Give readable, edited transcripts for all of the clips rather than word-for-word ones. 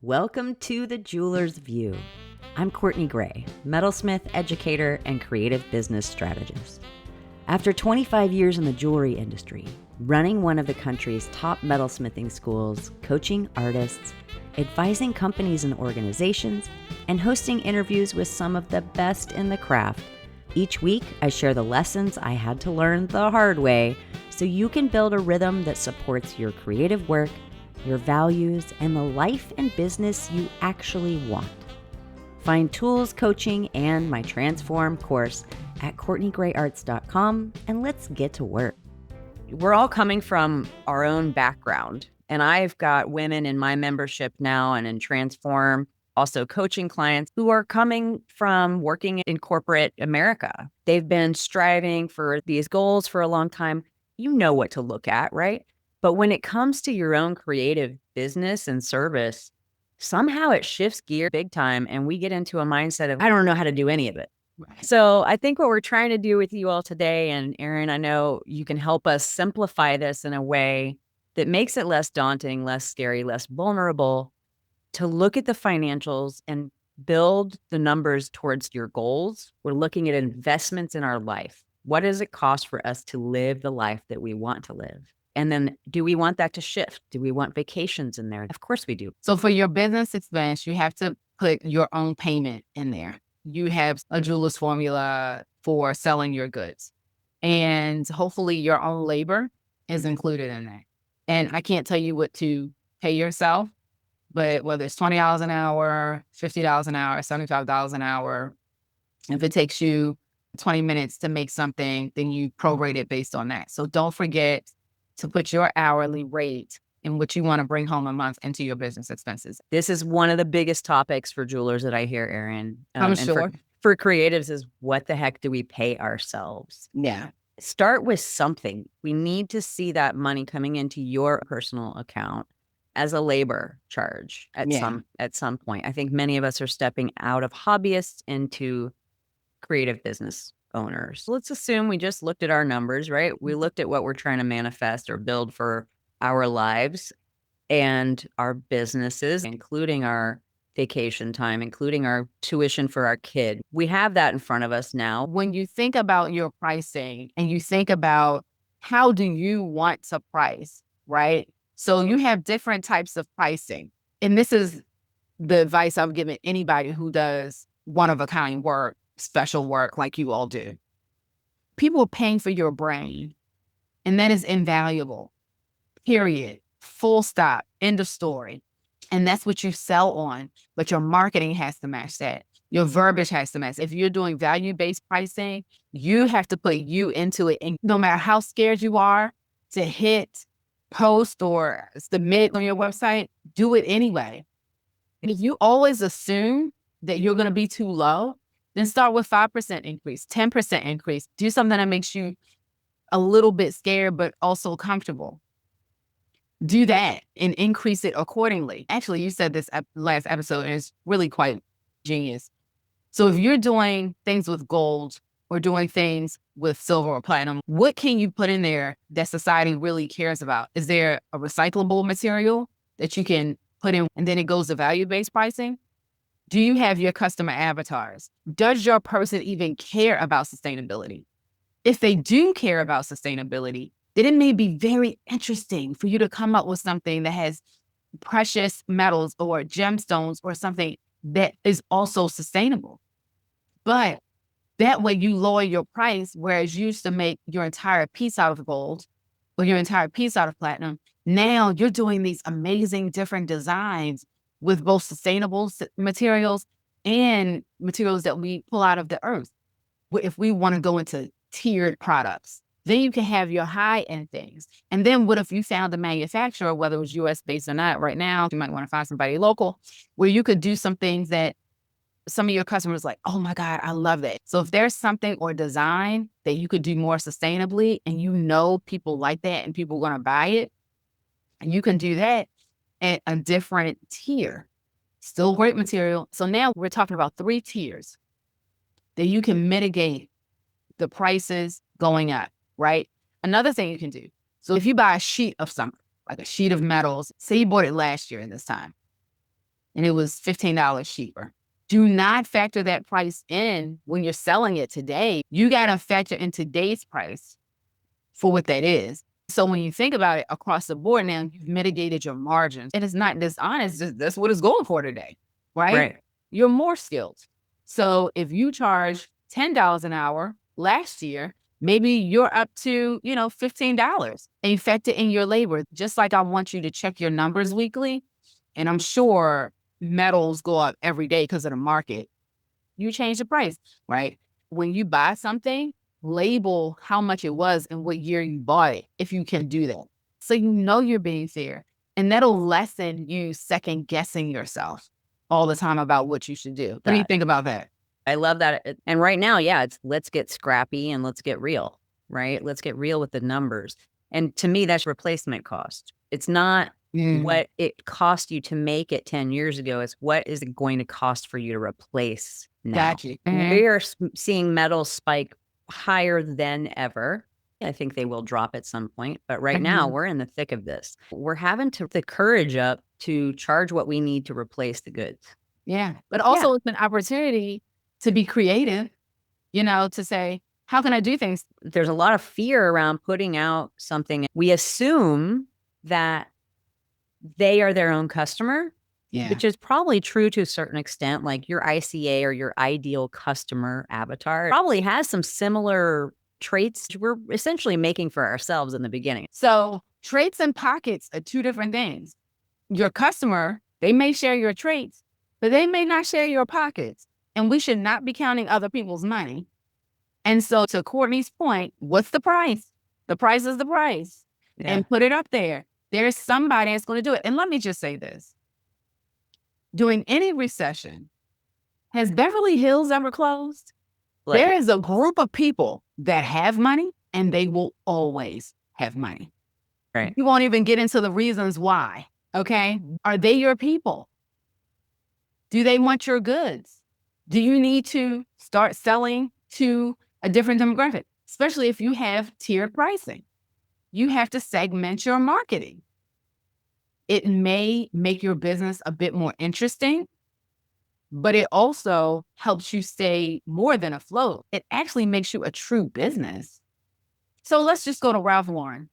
Welcome to The Jeweler's View. I'm Courtney Gray, metalsmith, educator, and creative business strategist. After 25 years in the jewelry industry, running one of the country's top metalsmithing schools, coaching artists, advising companies and organizations, and hosting interviews with some of the best in the craft, each week I share the lessons I had to learn the hard way so you can build a rhythm that supports your creative work, your values, and the life and business you actually want. Find tools, coaching, and my Transform course at CourtneyGrayArts.com, and let's get to work. We're all coming from our own background, and I've got women in my membership now and in Transform, also coaching clients who are coming from working in corporate America. They've been striving for these goals for a long time. You know what to look at, right? But when it comes to your own creative business and service, somehow it shifts gear big time and we get into a mindset of, I don't know how to do any of it. Right. So I think what we're trying to do with you all today, and Erin, I know you can help us simplify this in a way that makes it less daunting, less scary, less vulnerable, to look at the financials and build the numbers towards your goals. We're looking at investments in our life. What does it cost for us to live the life that we want to live? And then do we want that to shift? Do we want vacations in there? Of course we do. So for your business expense, you have to put your own payment in there. You have a jeweler's formula for selling your goods. And hopefully your own labor is included in that. And I can't tell you what to pay yourself, but whether it's $20 an hour, $50 an hour, $75 an hour, if it takes you 20 minutes to make something, then you prorate it based on that. So don't forget to put your hourly rate and what you want to bring home a month into your business expenses. This is one of the biggest topics for jewelers that I hear, Erin. I'm sure. For creatives is, what the heck do we pay ourselves? Yeah. Start with something. We need to see that money coming into your personal account as a labor charge at some point. I think many of us are stepping out of hobbyists into creative business owners. Let's assume we just looked at our numbers, right? We looked at what we're trying to manifest or build for our lives and our businesses, including our vacation time, including our tuition for our kid. We have that in front of us now. When you think about your pricing and you think about how do you want to price, right? So you have different types of pricing. And this is the advice I'm giving anybody who does one-of-a-kind work, special work like you all do. People are paying for your brain, and that is invaluable. Period. Full stop. End of story. And that's what you sell on, but your marketing has to match that. Your verbiage has to match. If you're doing value-based pricing, you have to put you into it. And no matter how scared you are to hit post or submit on your website, do it anyway. And if you always assume that you're going to be too low, then start with 5% increase, 10% increase. Do something that makes you a little bit scared, but also comfortable. Do that and increase it accordingly. Actually, you said this last episode, and it's really quite genius. So if you're doing things with gold or doing things with silver or platinum, what can you put in there that society really cares about? Is there a recyclable material that you can put in and then it goes to value-based pricing? Do you have your customer avatars? Does your person even care about sustainability? If they do care about sustainability, then it may be very interesting for you to come up with something that has precious metals or gemstones or something that is also sustainable. But that way you lower your price, whereas you used to make your entire piece out of gold or your entire piece out of platinum. Now you're doing these amazing different designs with both sustainable materials and materials that we pull out of the earth. If we want to go into tiered products, then you can have your high-end things. And then what if you found a manufacturer, whether it was US-based or not right now, you might want to find somebody local, where you could do some things that some of your customers like, oh my God, I love that. So if there's something or design that you could do more sustainably and you know people like that and people are going to buy it, and you can do that at a different tier. Still great material. So now we're talking about 3 tiers that you can mitigate the prices going up, right? Another thing you can do. So if you buy a sheet of something, like a sheet of metals, say you bought it last year in this time, and it was $15 cheaper. Do not factor that price in when you're selling it today. You got to factor in today's price for what that is. So when you think about it across the board now, you've mitigated your margins. And it's not dishonest. That's what it's going for today, right? Right. You're more skilled. So if you charge $10 an hour last year, maybe you're up to, $15 and you factor in your labor. Just like I want you to check your numbers weekly. And I'm sure metals go up every day because of the market. You change the price, right? When you buy something, label how much it was and what year you bought it, if you can do that. So you're being fair. And that'll lessen you second guessing yourself all the time about what you should do. What do you think about that? I love that. And right now, yeah, it's let's get scrappy and let's get real, right? Let's get real with the numbers. And to me, that's replacement cost. It's not what it cost you to make it 10 years ago. It's what is it going to cost for you to replace now. Gotcha. We are seeing metals spike higher than ever. I think they will drop at some point. But right now, we're in the thick of this. We're having to the courage up to charge what we need to replace the goods. Yeah. But also it's an opportunity to be creative, to say, how can I do things? There's a lot of fear around putting out something. We assume that they are their own customer, which is probably true to a certain extent. Like your ICA or your ideal customer avatar probably has some similar traits we're essentially making for ourselves in the beginning. So traits and pockets are two different things. Your customer, they may share your traits, but they may not share your pockets. And we should not be counting other people's money. And so to Courtney's point, what's the price? The price is the price. And put it up there. There's somebody that's going to do it. And let me just say this. During any recession, has Beverly Hills ever closed? There is a group of people that have money and they will always have money. Right. You won't even get into the reasons why. Okay. Are they your people? Do they want your goods? Do you need to start selling to a different demographic? Especially if you have tiered pricing. You have to segment your marketing. It may make your business a bit more interesting, but it also helps you stay more than afloat. It actually makes you a true business. So let's just go to Ralph Lauren.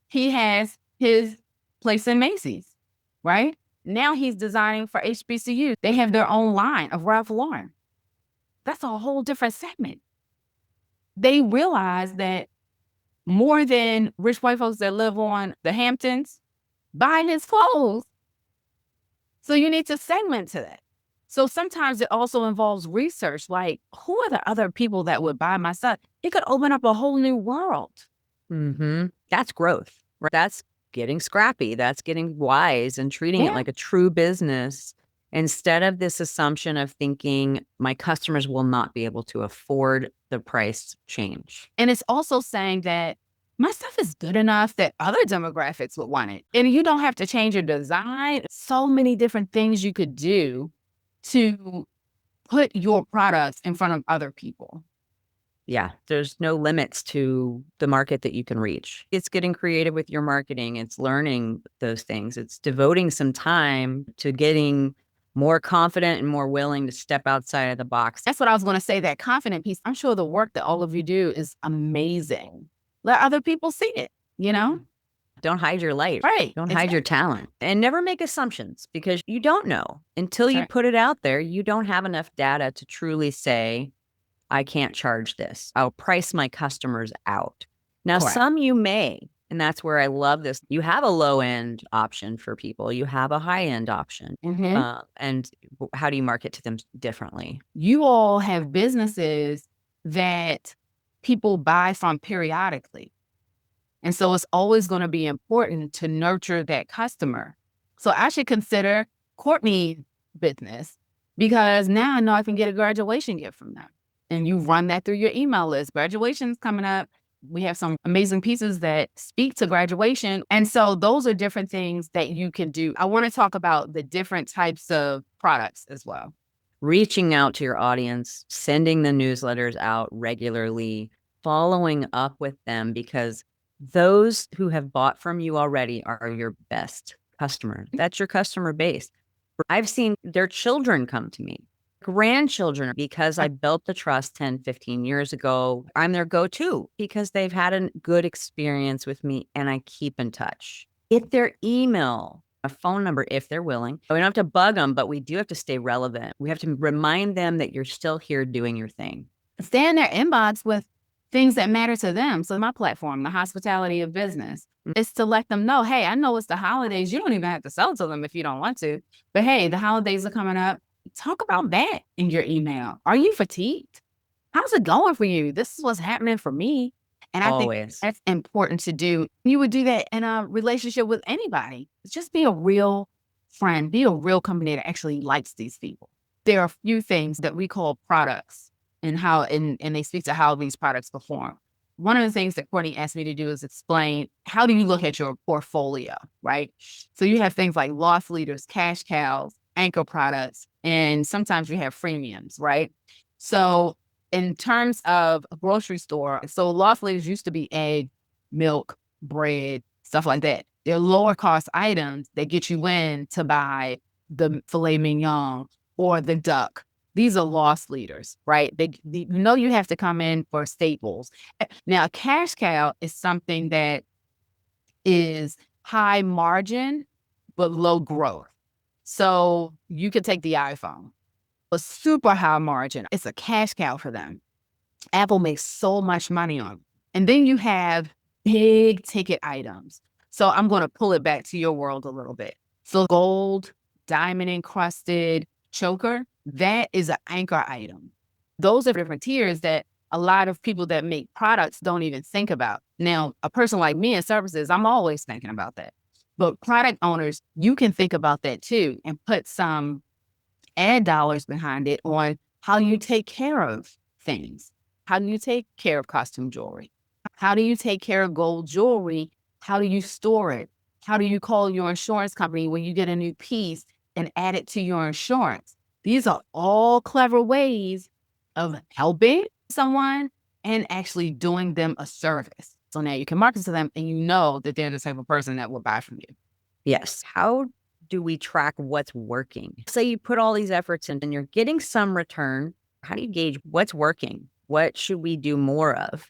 He has his place in Macy's, right? Now he's designing for HBCU. They have their own line of Ralph Lauren. That's a whole different segment. They realize that more than rich white folks that live on the Hamptons buy his clothes. So you need to segment to that. So sometimes it also involves research, like who are the other people that would buy my stuff? It could open up a whole new world. That's growth. Right? That's getting scrappy. That's getting wise and treating it like a true business instead of this assumption of thinking my customers will not be able to afford the price change. And it's also saying that my stuff is good enough that other demographics would want it. And you don't have to change your design. So many different things you could do to put your products in front of other people. Yeah, there's no limits to the market that you can reach. It's getting creative with your marketing. It's learning those things. It's devoting some time to getting more confident and more willing to step outside of the box. That's what I was going to say, that confident piece. I'm sure the work that all of you do is amazing. Let other people see it, Don't hide your light. Right. Don't hide your talent. And never make assumptions because you don't know. Until you put it out there, you don't have enough data to truly say, I can't charge this. I'll price my customers out. Now, some you may, and that's where I love this. You have a low-end option for people. You have a high-end option. And how do you market to them differently? You all have businesses that people buy from periodically. And so it's always going to be important to nurture that customer. So I should consider Courtney's business because now I know I can get a graduation gift from them. And you run that through your email list. Graduation's coming up. We have some amazing pieces that speak to graduation. And so those are different things that you can do. I want to talk about the different types of products as well. Reaching out to your audience, sending the newsletters out regularly, following up with them because those who have bought from you already are your best customer. That's your customer base. I've seen their children come to me, grandchildren, because I built the trust 10, 15 years ago. I'm their go-to because they've had a good experience with me and I keep in touch. Get their email, a phone number if they're willing. We don't have to bug them, but we do have to stay relevant. We have to remind them that you're still here doing your thing. Stay in their inbox with things that matter to them. So my platform, the hospitality of business, is to let them know, hey, I know it's the holidays. You don't even have to sell to them if you don't want to. But hey, the holidays are coming up. Talk about that in your email. Are you fatigued? How's it going for you? This is what's happening for me. And I think that's important to do. You would do that in a relationship with anybody. Just be a real friend, be a real company that actually likes these people. There are a few things that we call products and they speak to how these products perform. One of the things that Courtney asked me to do is explain, how do you look at your portfolio, right? So you have things like loss leaders, cash cows, anchor products, and sometimes you have freemiums, right? So in terms of a grocery store, so loss leaders used to be egg, milk, bread, stuff like that. They're lower cost items that get you in to buy the filet mignon or the duck. These are loss leaders, right? You know you have to come in for staples. Now, a cash cow is something that is high margin, but low growth. So you could take the iPhone, a super high margin. It's a cash cow for them. Apple makes so much money on it. And then you have big ticket items. So I'm going to pull it back to your world a little bit. So gold, diamond encrusted choker, that is an anchor item. Those are different tiers that a lot of people that make products don't even think about. Now, a person like me in services, I'm always thinking about that. But product owners, you can think about that too and put some ad dollars behind it on how you take care of things. How do you take care of costume jewelry? How do you take care of gold jewelry? How do you store it? How do you call your insurance company when you get a new piece and add it to your insurance? These are all clever ways of helping someone and actually doing them a service. So now you can market to them and you know that they're the type of person that will buy from you. Yes. How do we track what's working? Say you put all these efforts in and you're getting some return. How do you gauge what's working? What should we do more of?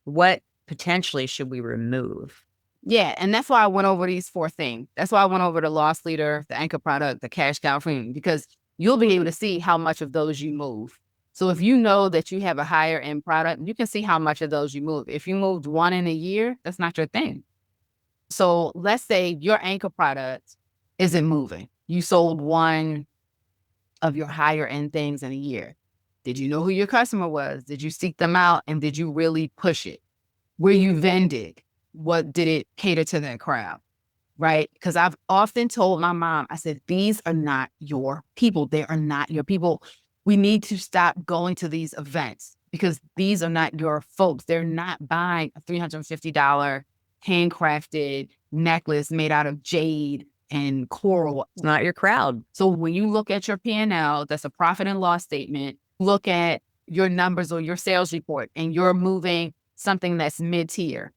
What potentially should we remove? Yeah, and that's why I went over these 4 things. That's why I went over the loss leader, the anchor product, the cash cow freemium, because you'll be able to see how much of those you move. So if you know that you have a higher end product, you can see how much of those you move. If you moved 1 in a year, that's not your thing. So let's say your anchor product isn't moving. You sold 1 of your higher end things in a year. Did you know who your customer was? Did you seek them out? And did you really push it? Where you vended, what did it cater to that crowd? Right? Because I've often told my mom, I said, these are not your people. They are not your people. We need to stop going to these events because these are not your folks. They're not buying a $350 handcrafted necklace made out of jade and coral. It's not your crowd. So when you look at your P&L, that's a profit and loss statement, look at your numbers or your sales report and you're moving something that's mid-tier.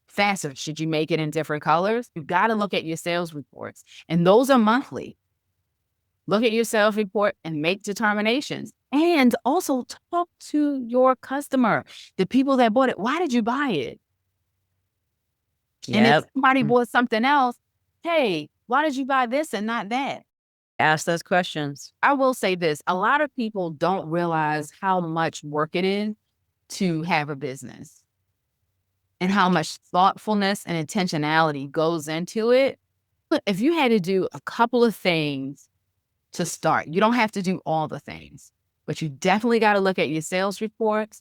Faster. Should you make it in different colors? You've got to look at your sales reports. And those are monthly. Look at your sales report and make determinations. And also talk to your customer, the people that bought it. Why did you buy it? Yep. And if somebody bought something else, hey, why did you buy this and not that? Ask those questions. I will say this. A lot of people don't realize how much work it is to have a business and how much thoughtfulness and intentionality goes into it. If you had to do a couple of things to start, you don't have to do all the things, but you definitely got to look at your sales reports.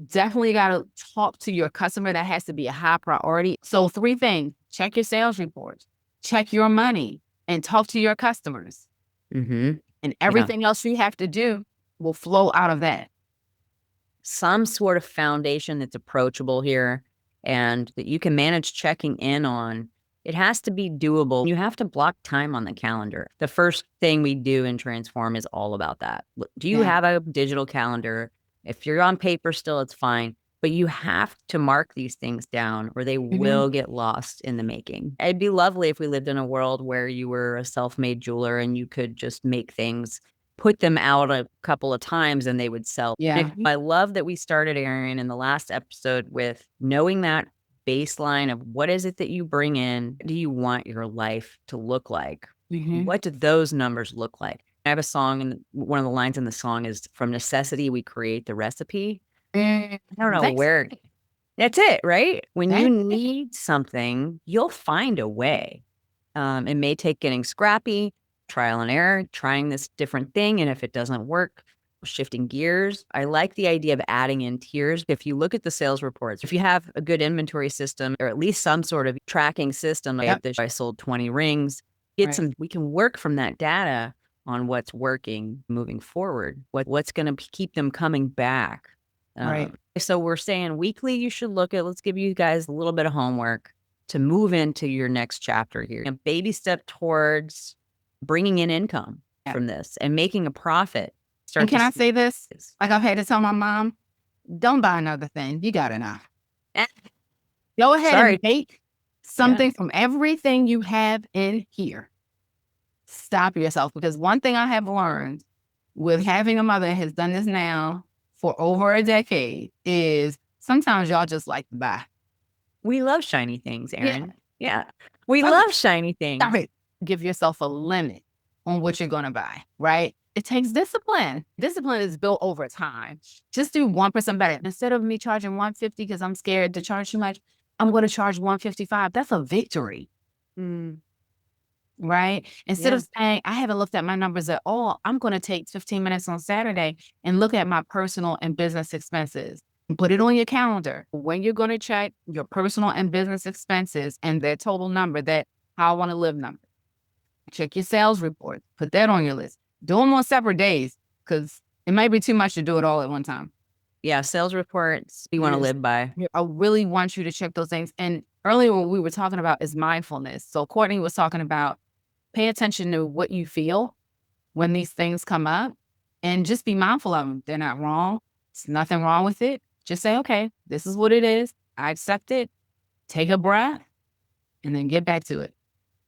Definitely got to talk to your customer. That has to be a high priority. So 3 things: check your sales reports, check your money, and talk to your customers. And everything else you have to do will flow out of that. Some sort of foundation that's approachable here and that you can manage checking in on. It has to be doable. You have to block time on the calendar. The first thing we do in Transform is all about that. Do you have a digital calendar? If you're on paper still, it's fine. But you have to mark these things down or they Mhm. will get lost in the making. It'd be lovely if we lived in a world where you were a self-made jeweler and you could just make things, put them out a couple of times and they would sell. Yeah. I love that we started, Erin, in the last episode with knowing that baseline of what is it that you bring in? What do you want your life to look like? Mhm. What do those numbers look like? I have a song, and one of the lines in the song is, "From necessity, we create the recipe." I don't know where. That's it, right? When you need something, you'll find a way. It may take getting scrappy, trial and error, trying this different thing. And if it doesn't work, shifting gears. I like the idea of adding in tiers. If you look at the sales reports, if you have a good inventory system or at least some sort of tracking system, like I sold 20 rings, we can work from that data on what's working moving forward, what's going to keep them coming back. Right. So we're saying weekly, you should look at, let's give you guys a little bit of homework to move into your next chapter here. A baby step towards bringing in income from this and making a profit. And can I say this? Like I've had to tell my mom, don't buy another thing. You got enough. Go ahead and make something from everything you have in here. Stop yourself, because one thing I have learned with having a mother that has done this now for over a decade is sometimes y'all just like to buy. We love shiny things, Erin. Yeah. We love shiny things. Stop it. Give yourself a limit on what you're going to buy, right? It takes discipline. Discipline is built over time. Just do 1% better. Instead of me charging $150 because I'm scared to charge too much, I'm going to charge $155. That's a victory. Right? Instead of saying, I haven't looked at my numbers at all, I'm going to take 15 minutes on Saturday and look at my personal and business expenses. Put it on your calendar. When you're going to check your personal and business expenses and their total number, that how I want to live number. Check your sales report. Put that on your list. Do them on separate days, because it might be too much to do it all at one time. Yeah, sales reports you want to live by. I really want you to check those things. And earlier what we were talking about is mindfulness. So Courtney was talking about pay attention to what you feel when these things come up and just be mindful of them. They're not wrong. There's nothing wrong with it. Just say, okay, this is what it is. I accept it. Take a breath and then get back to it.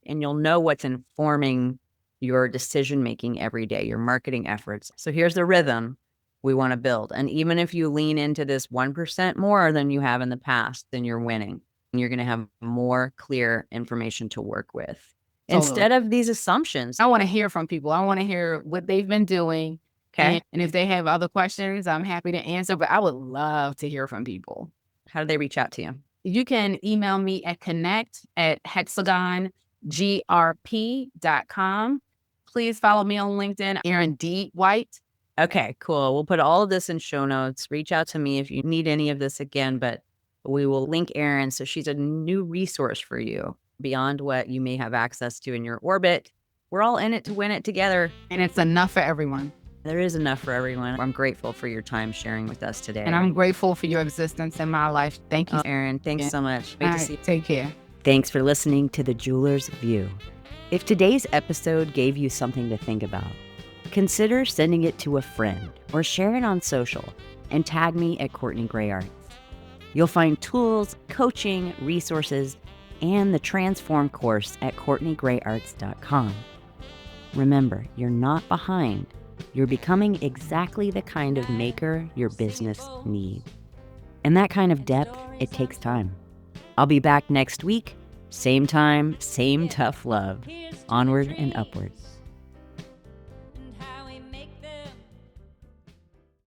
And you'll know what's informing your decision-making every day, your marketing efforts. So here's the rhythm we want to build. And even if you lean into this 1% more than you have in the past, then you're winning. And you're going to have more clear information to work with. Totally. Instead of these assumptions. I want to hear from people. I want to hear what they've been doing. Okay. And if they have other questions, I'm happy to answer, but I would love to hear from people. How do they reach out to you? You can email me at connect@hexagongrp.com. Please follow me on LinkedIn, Erin D. White. Okay, cool. We'll put all of this in show notes. Reach out to me if you need any of this again, but we will link Erin so she's a new resource for you beyond what you may have access to in your orbit. We're all in it to win it together. And it's enough for everyone. There is enough for everyone. I'm grateful for your time sharing with us today. And I'm grateful for your existence in my life. Thank you. Erin, thanks so much. Wait to see you. Take care. Thanks for listening to The Jeweler's View. If today's episode gave you something to think about, consider sending it to a friend or share it on social and tag me at Courtney Gray Arts. You'll find tools, coaching, resources, and the Transform course at CourtneyGrayArts.com. Remember, you're not behind. You're becoming exactly the kind of maker your business needs. And that kind of depth, it takes time. I'll be back next week. Same time, same tough love. Onward and upward.